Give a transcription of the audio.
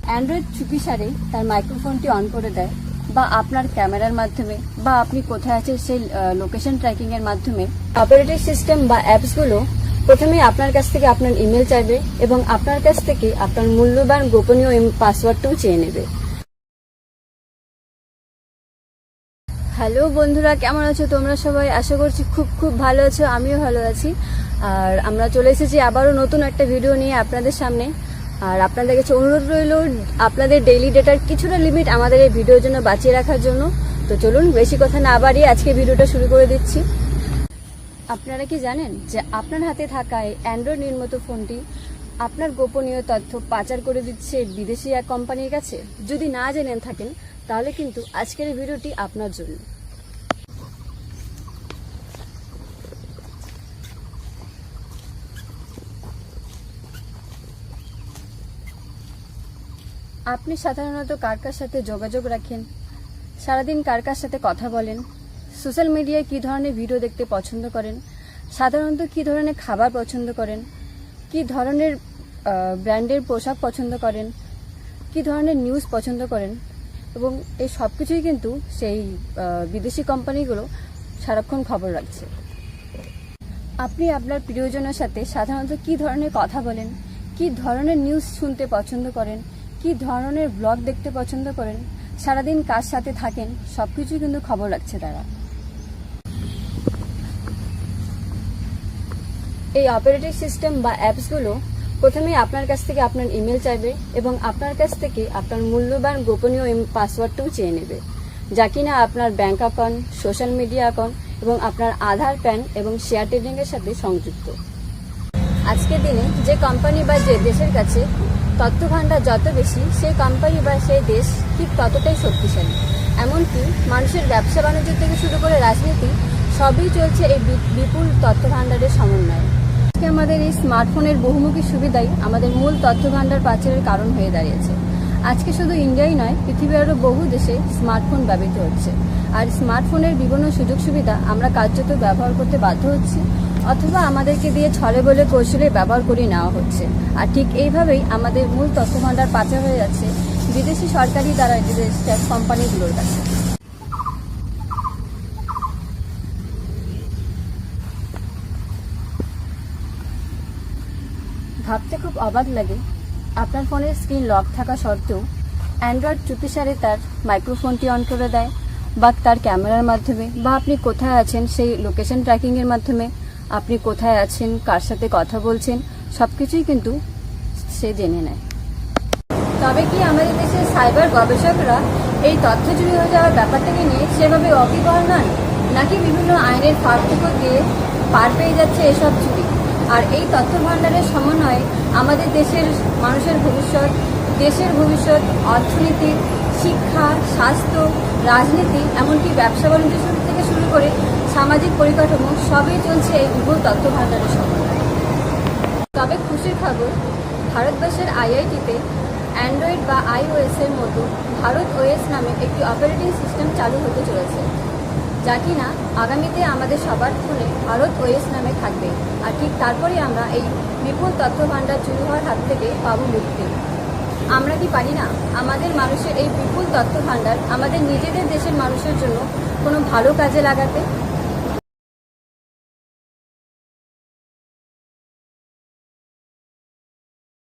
Android চুপিসারে তার মাইক্রোফোনটি on করে দেয়, বা আপনার ক্যামেরার মাধ্যমে, বা আপনি কোথায় আছেন সেই লোকেশন ট্র্যাকিংয়ের মাধ্যমে অপারেটিং সিস্টেম বা অ্যাপসগুলো প্রথমেই আপনার কাছ থেকে আপনার ইমেল চাইবে এবং আপনার কাছ থেকে আপনার মূল্যবান গোপনীয় পাসওয়ার্ডটাও চেয়ে নেবে। হ্যালো বন্ধুরা, কেমন আছো তোমরা সবাই? আশা করছি খুব খুব ভালো আছো, আমিও ভালো আছি। আর আমরা চলে এসেছি আবারও নতুন একটা ভিডিও নিয়ে আপনাদের সামনে। আর আপনাদের কাছে অনুরোধ রইল আপনাদের ডেইলি ডেটার কিছুটা লিমিট আমাদের এই ভিডিওর জন্য বাঁচিয়ে রাখার জন্য। তো চলুন বেশি কথা না বাড়িয়ে আজকে ভিডিওটা শুরু করে দিচ্ছি। আপনারা কি জানেন যে আপনার হাতে থাকা এই অ্যান্ড্রয়েড নির্মিত ফোনটি আপনার গোপনীয় তথ্য পাচার করে দিচ্ছে বিদেশি এক কোম্পানির কাছে? যদি না জেনে থাকেন তাহলে কিন্তু আজকের এই ভিডিওটি আপনার জন্য। আপনি সাধারণত কার কার সাথে যোগাযোগ রাখেন? সারাদিন কার কার সাথে কথা বলেন? সোশ্যাল মিডিয়ায় কী ধরনের ভিডিও দেখতে পছন্দ করেন? সাধারণত কী ধরনের খাবার পছন্দ করেন? কী ধরনের ব্র্যান্ডের পোশাক পছন্দ করেন? কী ধরনের নিউজ পছন্দ করেন? এবং এই সব কিছুই কিন্তু সেই বিদেশি কোম্পানিগুলো সারাক্ষণ খবর রাখছে। আপনি আপনার প্রিয়জনের সাথে সাধারণত কী ধরনের কথা বলেন? কী ধরনের নিউজ শুনতে পছন্দ করেন? কী ধরনের ব্লগ দেখতে পছন্দ করেন? সারাদিন কার সাথে থাকেন? সব কিছুই কিন্তু খবর রাখছে তারা। এই অপারেটিং সিস্টেম বা অ্যাপসগুলো প্রথমেই আপনার কাছ থেকে আপনার ইমেল চাইবে এবং আপনার কাছ থেকে আপনার মূল্যবান গোপনীয় পাসওয়ার্ডটাও চেয়ে নেবে, যা কিনা আপনার bank account, social media account এবং আপনার আধার, প্যান এবং শেয়ার ট্রেডিংয়ের সাথে সংযুক্ত। আজকের দিনে যে কোম্পানি বা যে দেশের কাছে তথ্য ভাণ্ডার যত বেশি, সেই কোম্পানি বা সেই দেশ ঠিক ততটাই শক্তিশালী। এমনকি মানুষের ব্যবসা বাণিজ্য থেকে শুরু করে রাজনীতি সবই চলছে এই বিপুল তথ্য ভাণ্ডারের সমন্বয়ে। আজকে আমাদের এই স্মার্টফোনের বহুমুখী সুবিধাই আমাদের মূল তথ্য ভাণ্ডার পাচারের কারণ হয়ে দাঁড়িয়েছে। আজকে শুধু ইন্ডিয়াই নয়, পৃথিবীর আরও বহু দেশে স্মার্টফোন ব্যবহৃত হচ্ছে। আর স্মার্টফোনের বিভিন্ন সুযোগ সুবিধা আমরা কার্যত ব্যবহার করতে বাধ্য হচ্ছি, অথবা আমাদেরকে দিয়ে ছলে বলে কৌশলে ব্যবহার করে নেওয়া হচ্ছে। আর ঠিক এইভাবেই আমাদের মূল তথ্য ভাণ্ডার পাচার হয়ে যাচ্ছে বিদেশি সরকারি দ্বারা রেজিস্টার্ড কোম্পানিগুলোর কাছে। ভাবতে খুব অবাক লাগে, আপনার ফোনের স্ক্রিন লক থাকা সত্ত্বেও অ্যান্ড্রয়েড চুপিসারে তার মাইক্রোফোনটি অন করে দেয়, বা তার ক্যামেরার মাধ্যমে, বা আপনি কোথায় আছেন সেই লোকেশন ট্র্যাকিংয়ের মাধ্যমে আপনি কোথায় আছেন, কার সাথে কথা বলছেন, সব কিছুই কিন্তু সে জেনে নেয়। তবে কি আমাদের দেশের সাইবার গবেষকরা এই তথ্য চুরি হয়ে যাওয়ার ব্যাপারটাকে নিয়ে সেভাবে ওয়াকিবহাল নন, নাকি বিভিন্ন আইনের ফাঁক দিয়ে পার পেয়ে যাচ্ছে এসব চুরি? আর এই তথ্য ভাণ্ডারের সমন্বয়ে আমাদের দেশের মানুষের ভবিষ্যৎ, দেশের ভবিষ্যৎ, অর্থনীতি, শিক্ষা, স্বাস্থ্য, রাজনীতি, এমনকি ব্যবসা বাণিজ্য থেকে শুরু করে সামাজিক পরিকাঠামো সবই চলছে এই বিপুল তথ্য ভাণ্ডারের সমন্বয়ে। তবে খুশির খবর, ভারতবর্ষের আইআইটিতে অ্যান্ড্রয়েড বা iOS এর মতো ভারত ওএস নামে একটি অপারেটিং সিস্টেম চালু হতে চলেছে, যা কিনা আগামীতে আমাদের সবার ফোনে ভারত ওএস নামে থাকবে। আর ঠিক তারপরেই আমরা এই বিপুল তথ্য ভাণ্ডার চুরি হওয়ার হাত থেকে পাবো মুক্তি। আমরা কি পারি না আমাদের মানুষের এই বিপুল তথ্য ভাণ্ডার আমাদের নিজেদের দেশের মানুষের জন্য কোনো ভালো কাজে লাগাতে?